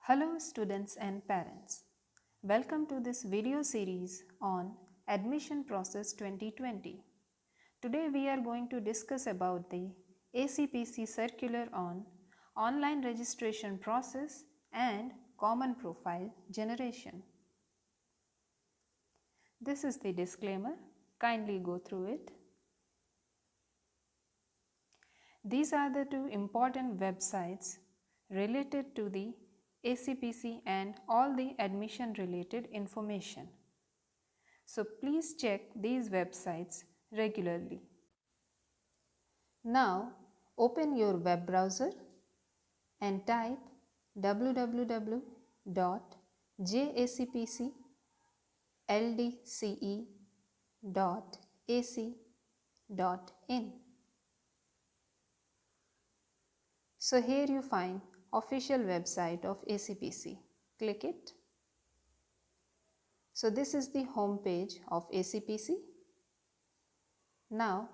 Hello students and parents. Welcome to this video series on Admission Process 2020. Today we are going to discuss about the ACPC circular on online registration process and common profile generation. This is the disclaimer. Kindly go through it. These are the two important websites related to the ACPC and all the admission related information. So please check these websites regularly. Now open your web browser and type www.jacpcldce.ac.in. So here you find official website of ACPC. Click it. So this is the home page of ACPC. Now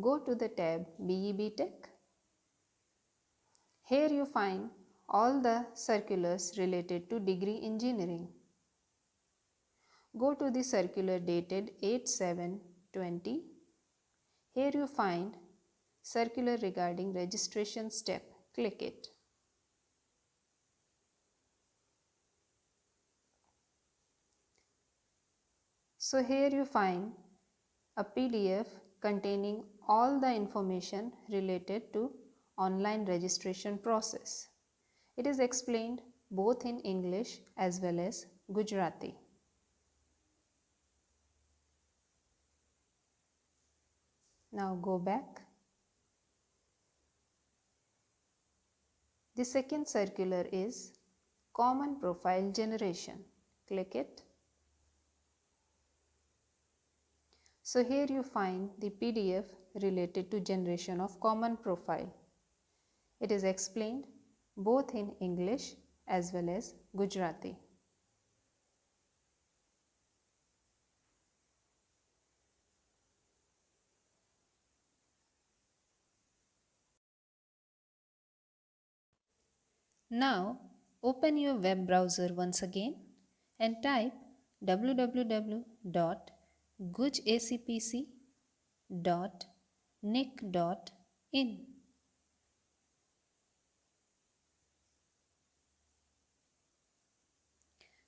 go to the tab BE Tech. Here you find all the circulars related to degree engineering. Go to the circular dated 8/7/20. Here you find circular regarding registration step. Click it. So here you find a PDF containing all the information related to online registration process. It is explained both in English as well as Gujarati. Now go back. The second circular is Common Profile Generation. Click it. So here you find the PDF related to generation of common profile. It is explained both in English as well as Gujarati. Now open your web browser once again and type www.gujacpc.nic.in.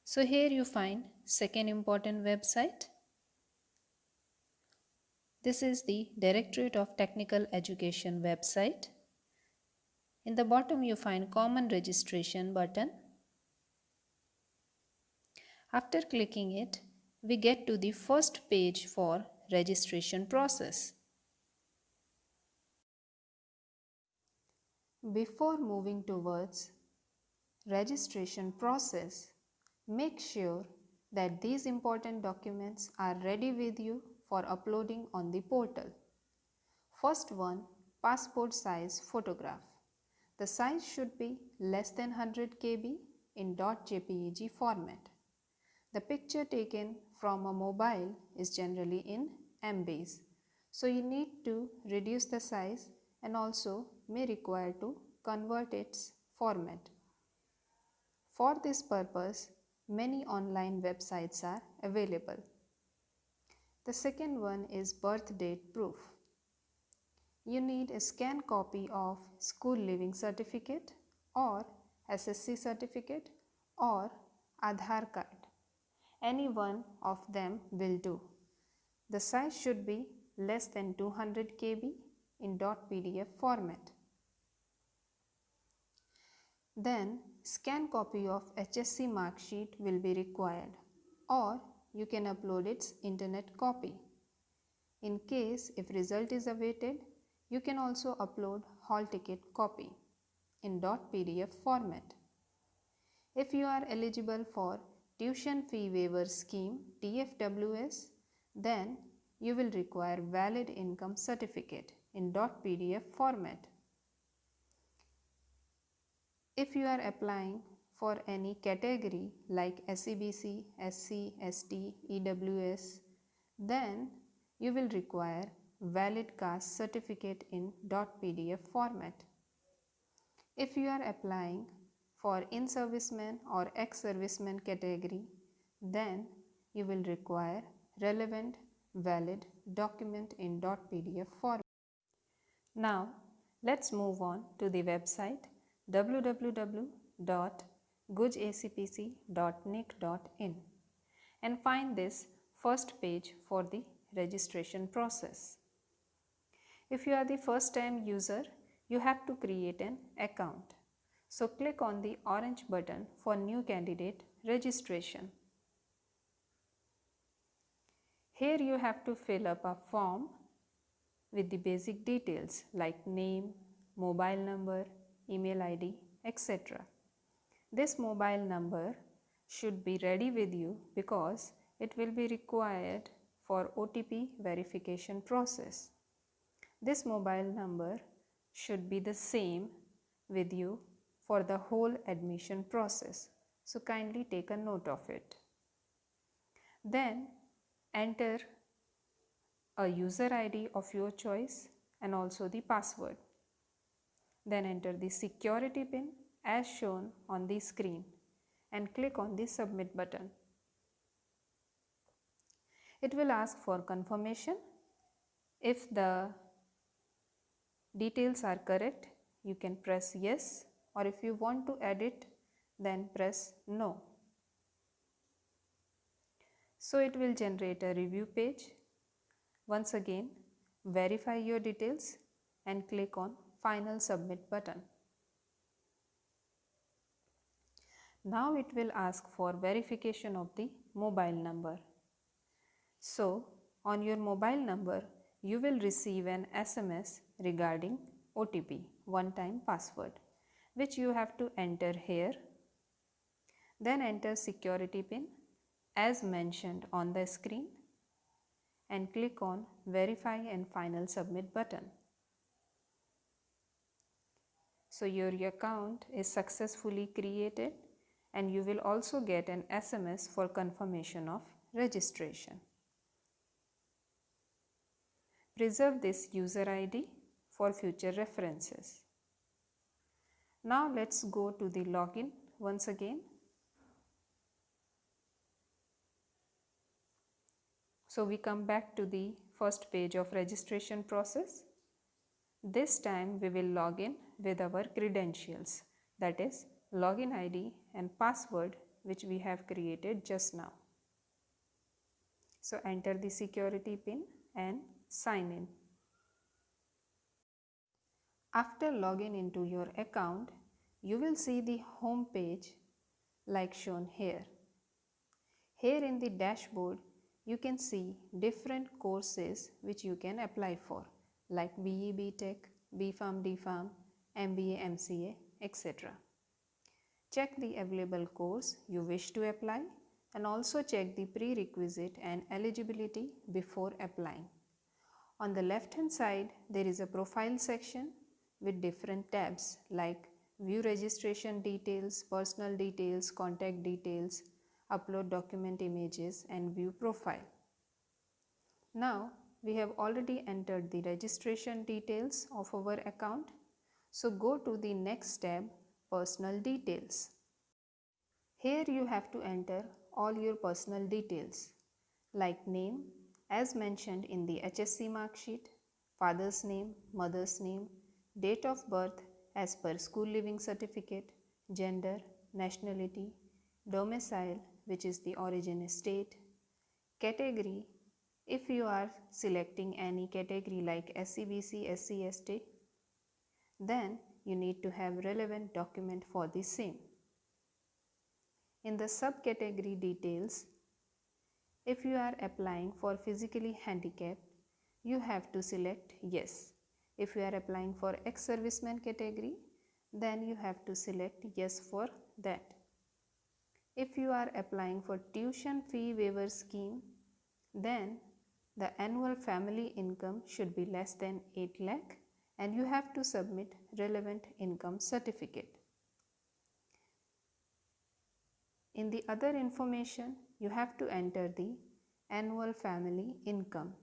So here you find second important website. This is the Directorate of Technical Education website. In the bottom you find Common Registration button. After clicking it, we get to the first page for registration process. Before moving towards registration process, make sure that these important documents are ready with you for uploading on the portal. First one, passport size photograph. The size should be less than 100 KB in .jpeg format. The picture taken from a mobile is generally in MBs. So you need to reduce the size and also may require to convert its format. For this purpose, many online websites are available. The second one is birth date proof. You need a scanned copy of school leaving certificate or SSC certificate or Aadhaar card. Any one of them will do. The size should be less than 200 KB in .pdf format. Then scanned copy of HSC mark sheet will be required, or you can upload its internet copy. In case if result is awaited, you can also upload hall ticket copy in .pdf format. If you are eligible for Tuition Fee Waiver Scheme TFWS, then you will require valid income certificate in .pdf format. If you are applying for any category like SEBC, SC, ST, EWS, then you will require valid caste certificate in .pdf format. If you are applying For in-serviceman or ex-serviceman category, then you will require relevant valid document in .pdf format. Now let's move on to the website www.gujacpc.nic.in and find this first page for the registration process. If you are the first time user, you have to create an account. So click on the orange button for new candidate registration. Here you have to fill up a form with the basic details like name, mobile number, email ID, etc. This mobile number should be ready with you because it will be required for OTP verification process. This mobile number should be the same with you for the whole admission process. So kindly take a note of it. Then enter a user ID of your choice and also the password. Then enter the security PIN as shown on the screen and click on the submit button. It will ask for confirmation. If the details are correct, you can press yes, or if you want to edit, then press no. So it will generate a review page. Once again, verify your details and click on final submit button. Now it will ask for verification of the mobile number. So on your mobile number, you will receive an SMS regarding OTP, one-time password, which you have to enter here. Then enter security PIN as mentioned on the screen and click on verify and final submit button. So your account is successfully created and you will also get an SMS for confirmation of registration. Preserve this user ID for future references. Now let's go to the login once again. So we come back to the first page of registration process. This time we will log in with our credentials, that is login ID and password which we have created just now. So enter the security PIN and sign in. After logging into your account, you will see the home page like shown here. Here in the dashboard, you can see different courses which you can apply for like BE BTech, BPharm DPharm, MBA MCA, etc. Check the available course you wish to apply and also check the prerequisite and eligibility before applying. On the left hand side, there is a profile section with different tabs like view registration details, personal details, contact details, upload document images and view profile. Now we have already entered the registration details of our account. So go to the next tab, personal details. Here you have to enter all your personal details like name as mentioned in the HSC mark sheet, father's name, mother's name, date of birth as per school living certificate, gender, nationality, domicile which is the origin state, category if you are selecting any category like SC, BC, SC, ST, then you need to have relevant document for the same. In the subcategory details, if you are applying for physically handicapped, you have to select yes. If you are applying for ex-serviceman category, then you have to select yes for that. If you are applying for tuition fee waiver scheme, then the annual family income should be less than 8 lakh and you have to submit relevant income certificate. In the other information, you have to enter the annual family income.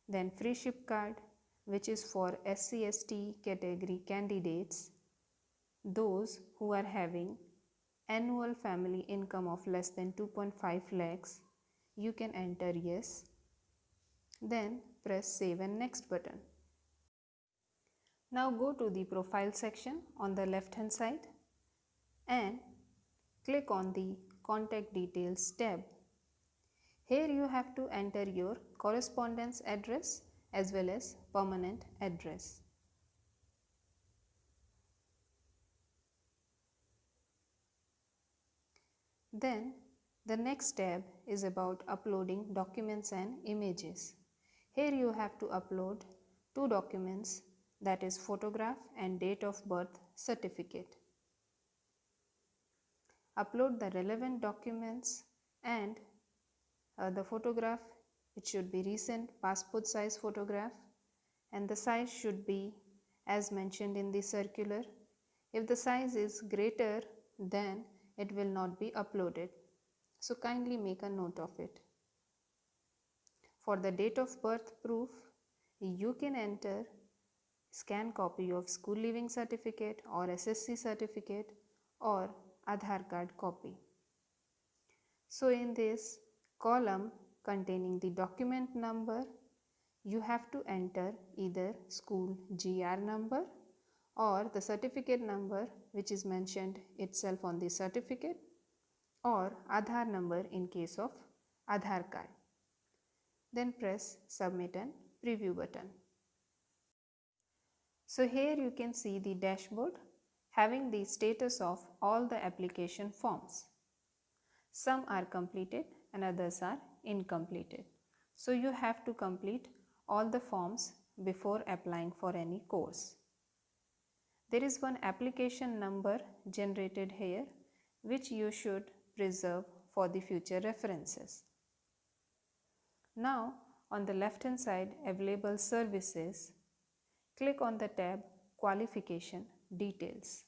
Then free ship card which is for SC/ST category candidates Those who are having annual family income of less than 2.5 lakhs, you can enter yes. Then press Save and Next button. Now go to the Profile section on the left hand side and click on the Contact Details tab. Here you have to enter your correspondence address as well as permanent address. Then the next tab is about uploading documents and images. Here you have to upload two documents, that is photograph and date of birth certificate. Upload the relevant documents and the photograph, it should be recent passport size photograph and the size should be as mentioned in the circular. If the size is greater, then it will not be uploaded. So kindly make a note of it. For the date of birth proof, you can enter scan copy of school leaving certificate or SSC certificate or Aadhaar card copy. So in this column containing the document number, you have to enter either school GR number or the certificate number which is mentioned itself on the certificate, or Aadhaar number in case of Aadhaar card. Then press Submit and Preview button. So here you can see the dashboard having the status of all the application forms. Some are completed and others are incompleted. So you have to complete all the forms before applying for any course. There is one application number generated here which you should preserve for the future references. Now on the left hand side available services, click on the tab Qualification Details.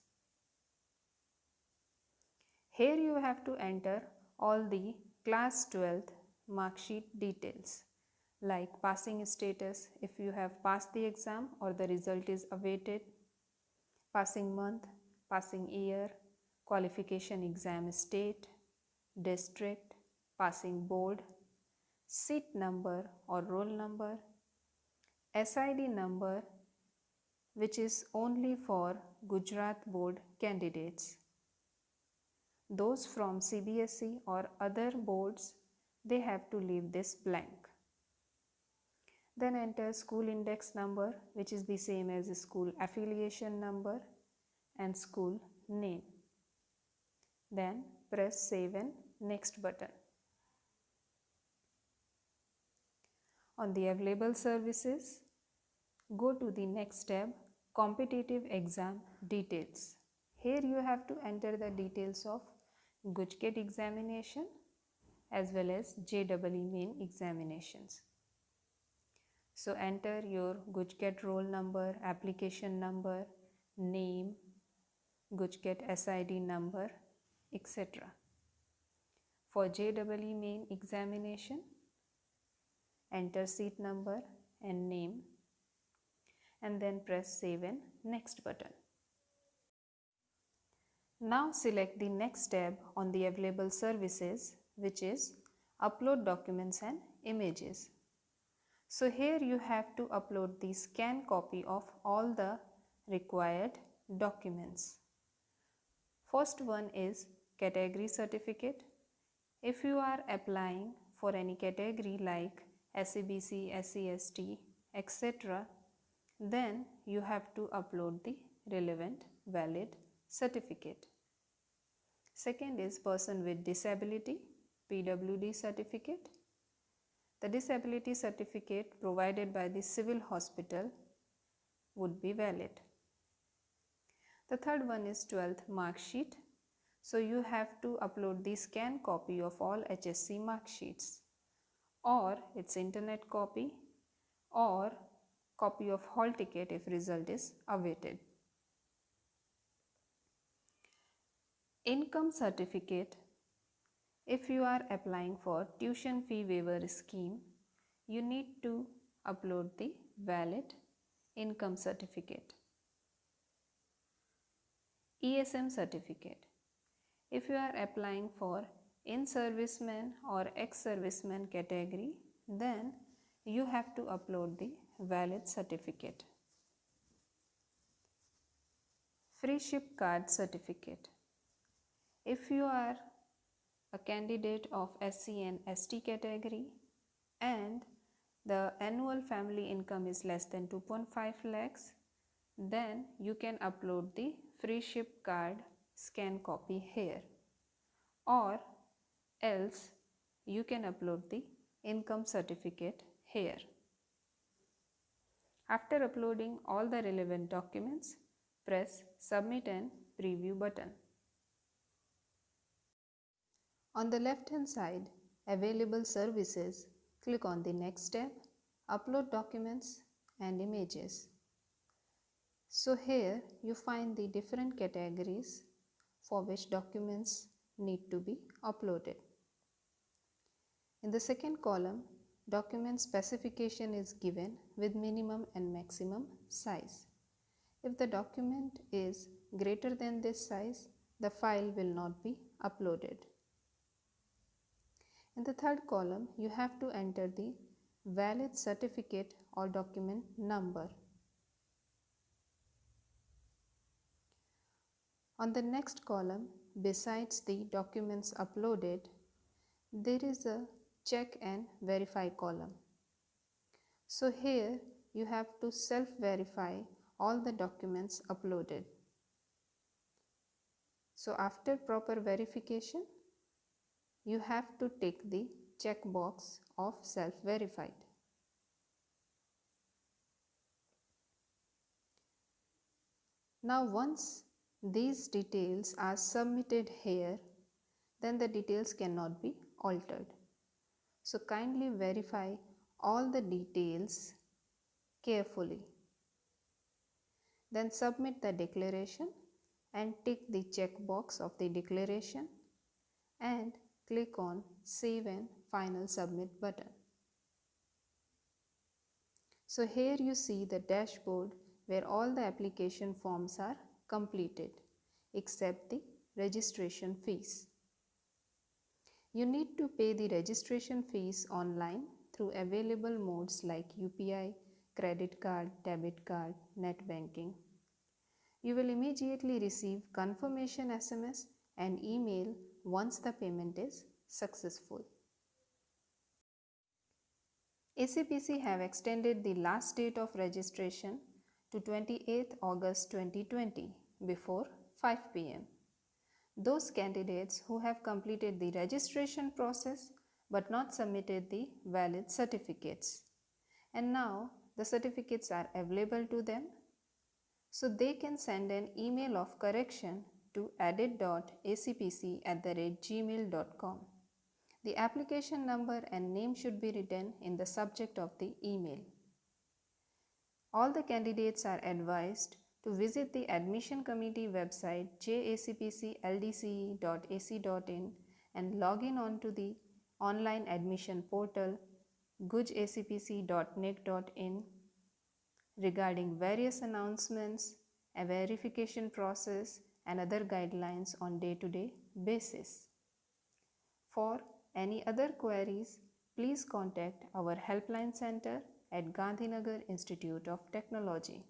Here you have to enter all the class 12th mark sheet details like passing status if you have passed the exam or the result is awaited, passing month, passing year, qualification exam state, district, passing board, seat number or roll number, SID number which is only for Gujarat board candidates. Those from CBSE or other boards, they have to leave this blank. Then enter school index number which is the same as school affiliation number and school name. Then press Save and Next button. On the available services, go to the next tab Competitive Exam Details. Here you have to enter the details of GUJCAT examination as well as JEE main examinations. So enter your GUJCAT roll number, application number, name, GUJCAT SID number, etc. For JEE main examination, enter seat number and name and then press Save and Next button. Now select the next tab on the available services which is Upload Documents and Images. So here you have to upload the scan copy of all the required documents. First one is category certificate. If you are applying for any category like SCBC, SC/ST, etc., then you have to upload the relevant valid certificate. Second is person with disability, PWD certificate. The disability certificate provided by the civil hospital would be valid. The third one is 12th mark sheet. So you have to upload the scan copy of all HSC mark sheets or its internet copy or copy of hall ticket if result is awaited. Income certificate. If you are applying for tuition fee waiver scheme, you need to upload the valid income certificate. ESM certificate. If you are applying for in-serviceman or ex-serviceman category, then you have to upload the valid certificate. Free ship card certificate. If you are a candidate of SC and ST category and the annual family income is less than 2.5 lakhs, then you can upload the free ship card scan copy here, or else you can upload the income certificate here. After uploading all the relevant documents, press Submit and Preview button. On the left hand side, Available Services, click on the Next tab, Upload Documents and Images. So here you find the different categories for which documents need to be uploaded. In the second column, document specification is given with minimum and maximum size. If the document is greater than this size, the file will not be uploaded. In the third column, you have to enter the valid certificate or document number. On the next column, besides the documents uploaded, there is a check and verify column. So here you have to self-verify all the documents uploaded. So after proper verification, you have to tick the checkbox of self-verified. Now once these details are submitted here, then the details cannot be altered. So kindly verify all the details carefully. Then submit the declaration and tick the checkbox of the declaration and click on Save and Final Submit button. So here you see the dashboard where all the application forms are completed except the registration fees. You need to pay the registration fees online through available modes like UPI, credit card, debit card, net banking. You will immediately receive confirmation SMS and email once the payment is successful. ACPC have extended the last date of registration to 28th August 2020 before 5 p.m. Those candidates who have completed the registration process but not submitted the valid certificates, and now the certificates are available to them, so they can send an email of correction to edit.acpc@gmail.com. The application number and name should be written in the subject of the email. All the candidates are advised to visit the admission committee website jacpcldce.ac.in and log in onto the online admission portal gujacpc.nic.in regarding various announcements, a verification process and other guidelines on day-to-day basis. For any other queries, please contact our helpline center at Gandhinagar Institute of Technology.